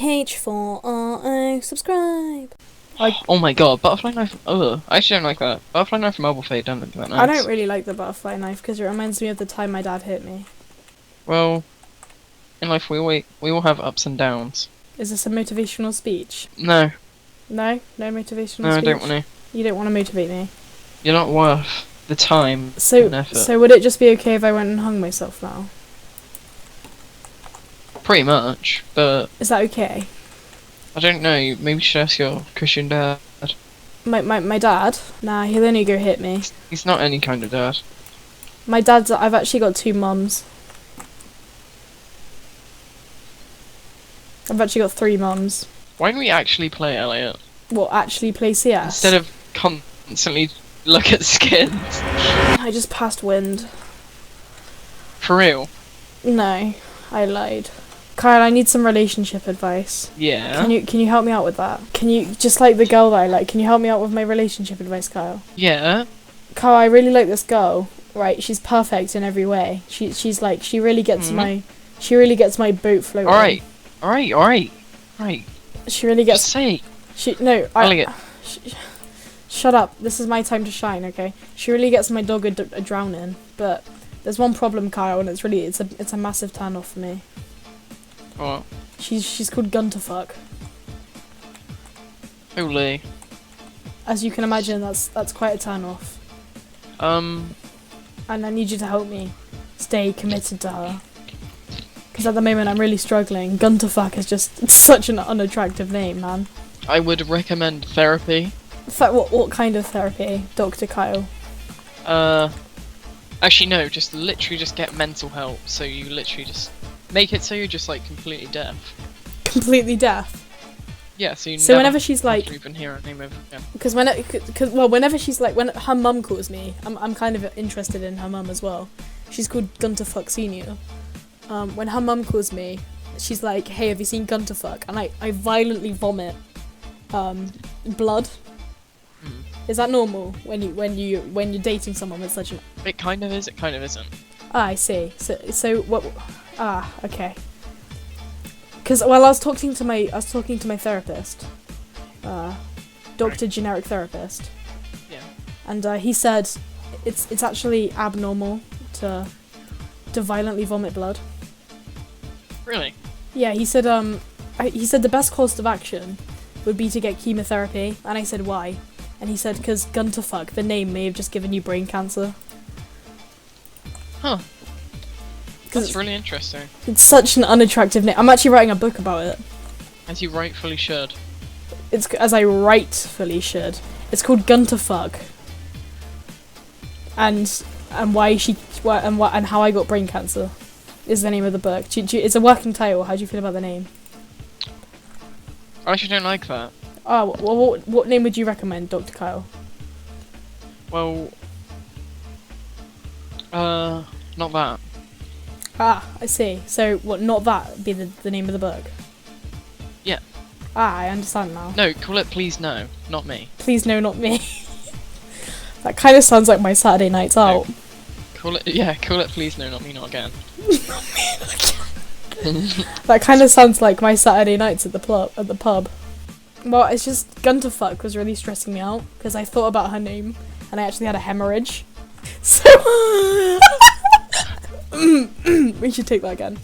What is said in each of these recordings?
H4RO, subscribe. Oh my god, butterfly knife. Ugh, I actually don't like that. Butterfly knife and mobile fade don't look that nice. I don't really like the butterfly knife because it reminds me of the time my dad hit me. Well, in life we all have ups and downs. Is this a motivational speech? No, No? No motivational speech? no, I don't want to. You don't want to motivate me? You're not worth the time and So effort. would it just be okay if I went and hung myself now? Pretty much, but Is that okay? I don't know. Maybe you should ask your Christian dad. My dad? Nah, he'll only go hit me. He's not any kind of dad. My dad's... I've actually got two mums. I've actually got three mums. Why don't we actually play Elliot What, actually play CS? instead of constantly look at skins? I just passed wind. For real? No, I lied. Kyle, I need some relationship advice. Yeah. Can you help me out with that? Can you, just like the girl that I like, can you help me out with my relationship advice, Kyle? Yeah. Kyle, I really like this girl. Right, she's perfect in every way. She's like, she really gets my boat floating. Alright. Right. She really Just gets. say. Elliot. Shut up. This is my time to shine. Okay. She really gets my dog a drowning, but there's one problem, Kyle, and it's a massive turn off for me. What? She's called Gunterfuck. Holy. As you can imagine, that's quite a turn off. And I need you to help me stay committed to her. Because at the moment I'm really struggling. Gunterfuck is just such an unattractive name, man. I would recommend therapy. What kind of therapy, Dr. Kyle? Actually no, just literally just get mental help. So you literally just make it so you're just like completely deaf. Completely deaf. Yeah, so you So never whenever she's like, have to even hear her name ever again. because whenever she's like, when her mum calls me, I'm kind of interested in her mum as well. She's called Gunterfuck Senior. When her mum calls me, she's like, "Hey, have you seen Gunterfuck?" And I violently vomit blood. Is that normal when you're dating someone with such an... It kind of is, it kind of isn't. Ah, I see. So what? Ah, okay. Because I was talking to my therapist, Doctor Generic Therapist. Yeah. And he said it's actually abnormal to violently vomit blood. Really? Yeah, he said the best course of action would be to get chemotherapy, and I said why, and he said because Gunterfuck, the name, may have just given you brain cancer. Huh. Because That's really interesting. it's such an unattractive name. I'm actually writing a book about it. As you rightfully should. It's as I rightfully should. It's called Gunterfuck. And how I got brain cancer is the name of the book. It's a working title. How do you feel about the name? I actually don't like that. Oh, well, what name would you recommend, Dr. Kyle? Well, not that. Ah, I see. So, what, not that be the name of the book? Yeah. Ah, I understand now. No, call it Please No, not me. Please no, not me. That kind of sounds like my Saturday nights out. Call it Please No, not me, not again. That kind of sounds like my Saturday nights at the pub. Well, it's just Gunterfuck was really stressing me out because I thought about her name and I actually had a hemorrhage. So we should take that again.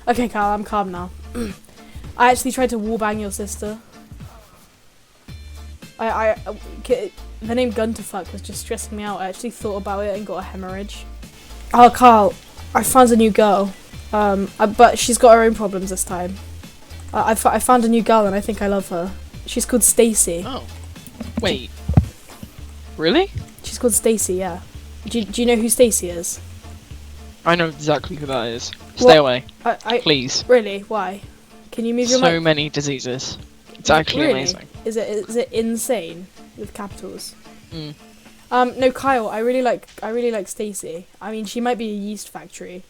Okay, Carl, I'm calm now. I actually tried to wallbang your sister. The name Gunterfuck was just stressing me out. I actually thought about it and got a hemorrhage. Oh, Carl, I found a new girl. But she's got her own problems this time. I found a new girl and I think I love her. She's called Stacy. Oh. Wait. Really? She's called Stacy, yeah. Do you know who Stacy is? I know exactly who that is. Stay away. Please. Really? Why? Can you move your mic? So many diseases. It's actually Really? amazing. Is it insane with capitals? Mm. No, Kyle, I really like Stacy. I mean, she might be a yeast factory.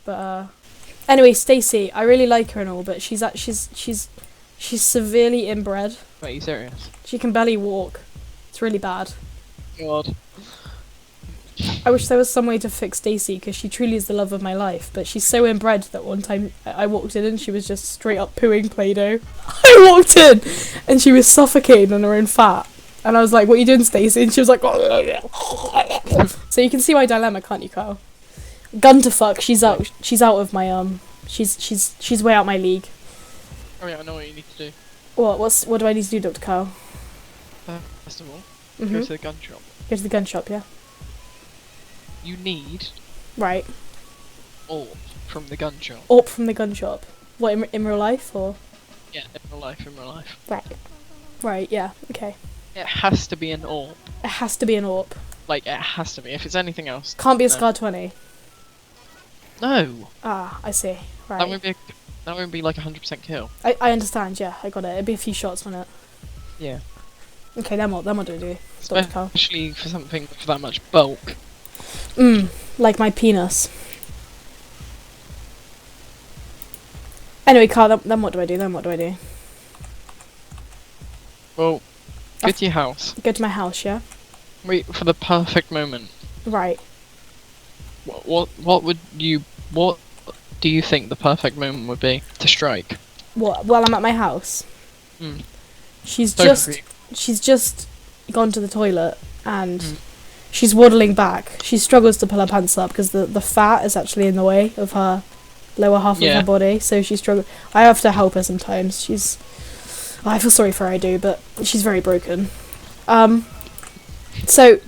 But anyway, Stacy, I really like her and all, but she's severely inbred. Wait, are you serious? She can barely walk. It's really bad. God. I wish there was some way to fix Stacey because she truly is the love of my life. But she's so inbred that one time I walked in and she was just straight up pooing Play-Doh. I walked in and she was suffocating on her own fat. And I was like, "What are you doing, Stacey?" And she was like, so you can see my dilemma, can't you, Carl? Gun to fuck. She's out. She's out of my She's way out my league. Oh yeah, I know what you need to do. What do I need to do, Dr. Carl? First of all, Mhm. go to the gun shop. Go to the gun shop, yeah. You need Right. AWP from the gun shop. AWP from the gun shop. What, in real life or? Yeah, in real life, in real life. Right. Right. Yeah. Okay. It has to be an AWP. It has to be an AWP. Like, it has to be. If it's anything else, Can't be a no. Scar 20. No. Ah, I see. Right. That won't be like 100% kill. I understand. Yeah, I got it. It'd be a few shots, wouldn't it? Yeah. Okay, then what do I do? Dr. Carl. Especially for something with that much bulk. Like my penis. Anyway, Carl, then what do I do? Well, go to your house. Go to my house, yeah? Wait for the perfect moment. Right. What do you think the perfect moment would be to strike? What? While I'm at my house? Mm. She's So just... creepy. She's just gone to the toilet and she's waddling back. She struggles to pull her pants up because the fat is actually in the way of her lower half of her body, so she struggles. I have to help her sometimes. I feel sorry for her, I do, but she's very broken. So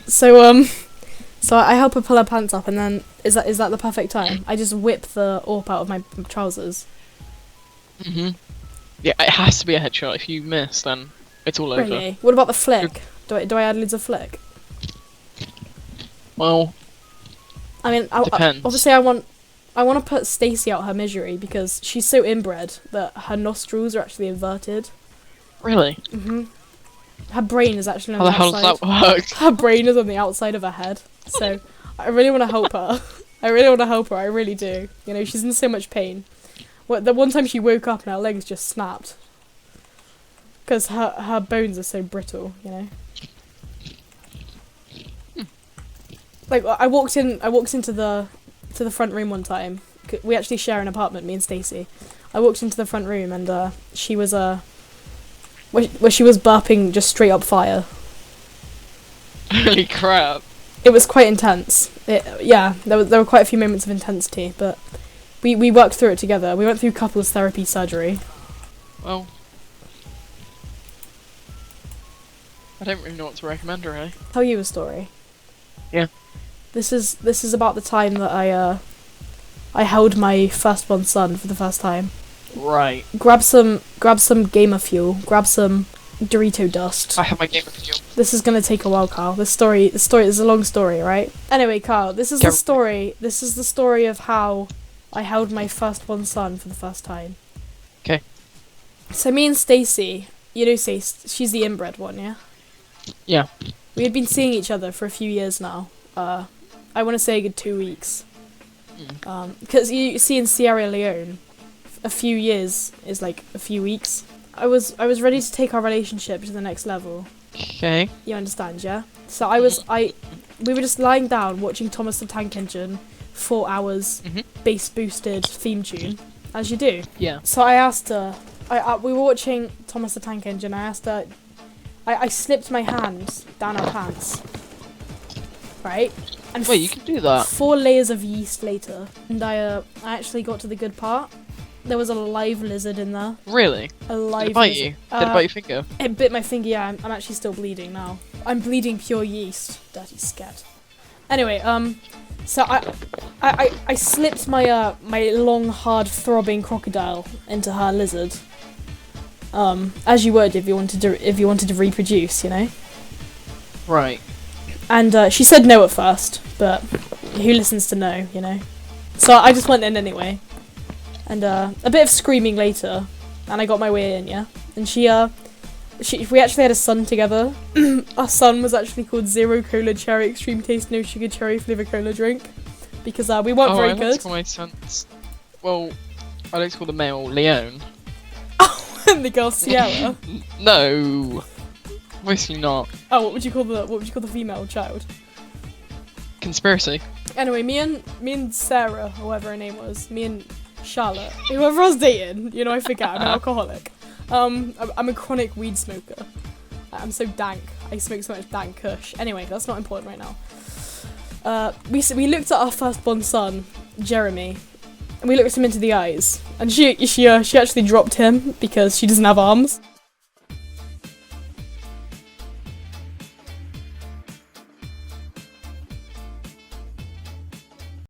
I help her pull her pants up, and then is that the perfect time? I just whip the AWP out of my trousers. Mhm. Yeah, it has to be a headshot. If you miss, then it's all over. Really? What about the flick? Do I add loads of flick? Well, I mean, depends. Obviously, I want to put Stacey out her misery because she's so inbred that her nostrils are actually inverted. Really? Mhm. Her brain is actually on How the the hell outside. does that work? Her brain is on the outside of her head. So I really want to help her. I really do. You know, she's in so much pain. The one time she woke up and her legs just snapped. Because her bones are so brittle, you know. Like I walked into the front room one time. We actually share an apartment, me and Stacey. I walked into the front room and she was where she was burping just straight up fire. Holy crap! It was quite intense. There were quite a few moments of intensity, but we worked through it together. We went through couples therapy surgery. Well, I don't really know what to recommend, really. Tell you a story. Yeah. This is about the time that I held my firstborn son for the first time. Right. Grab some gamer fuel. Grab some Dorito dust. I have my game with you. This is gonna take a while, Carl. The story is a long story, right? Anyway, Carl, this is the story. This is the story of how I held my firstborn son for the first time. Okay. So me and Stacey, you know, she's the inbred one, yeah. Yeah. We had been seeing each other for a few years now. I want to say a good 2 weeks. Because you see in Sierra Leone, a few years is like a few weeks. I was ready to take our relationship to the next level. Okay. You understand, yeah? So we were just lying down watching Thomas the Tank Engine, 4 hours, bass boosted theme tune, as you do. Yeah. So I asked her, we were watching Thomas the Tank Engine, I asked her, I slipped my hand down her pants, right? And Wait, you can do that? 4 layers of yeast later, and I actually got to the good part. There was a live lizard in there. Really? A live Did it bite lizard. you? Did it bite your finger? It bit my finger, yeah, I'm actually still bleeding now. I'm bleeding pure yeast. Dirty scat. Anyway, so I slipped my my long, hard, throbbing crocodile into her lizard. As you would if you wanted to reproduce, you know? Right. And she said no at first, but who listens to no, you know? So I just went in anyway. And a bit of screaming later, and I got my way in, yeah? And we actually had a son together. Our son was actually called Zero Cola Cherry Extreme Taste No Sugar Cherry Flavor Cola Drink. Because we weren't very I good. like to call my son's... Well, I like to call the male Leone. And the girl Sierra. No. Obviously not. Oh, what would you call the female child? conspiracy. Anyway, me and Sarah, or whatever her name was, me and Charlotte, whoever I was dating, you know, I forget, I'm an alcoholic. I'm a chronic weed smoker. I'm so dank. I smoke so much dank kush. Anyway, that's not important right now. We looked at our firstborn son, Jeremy, and we looked him into the eyes, and she actually dropped him because she doesn't have arms.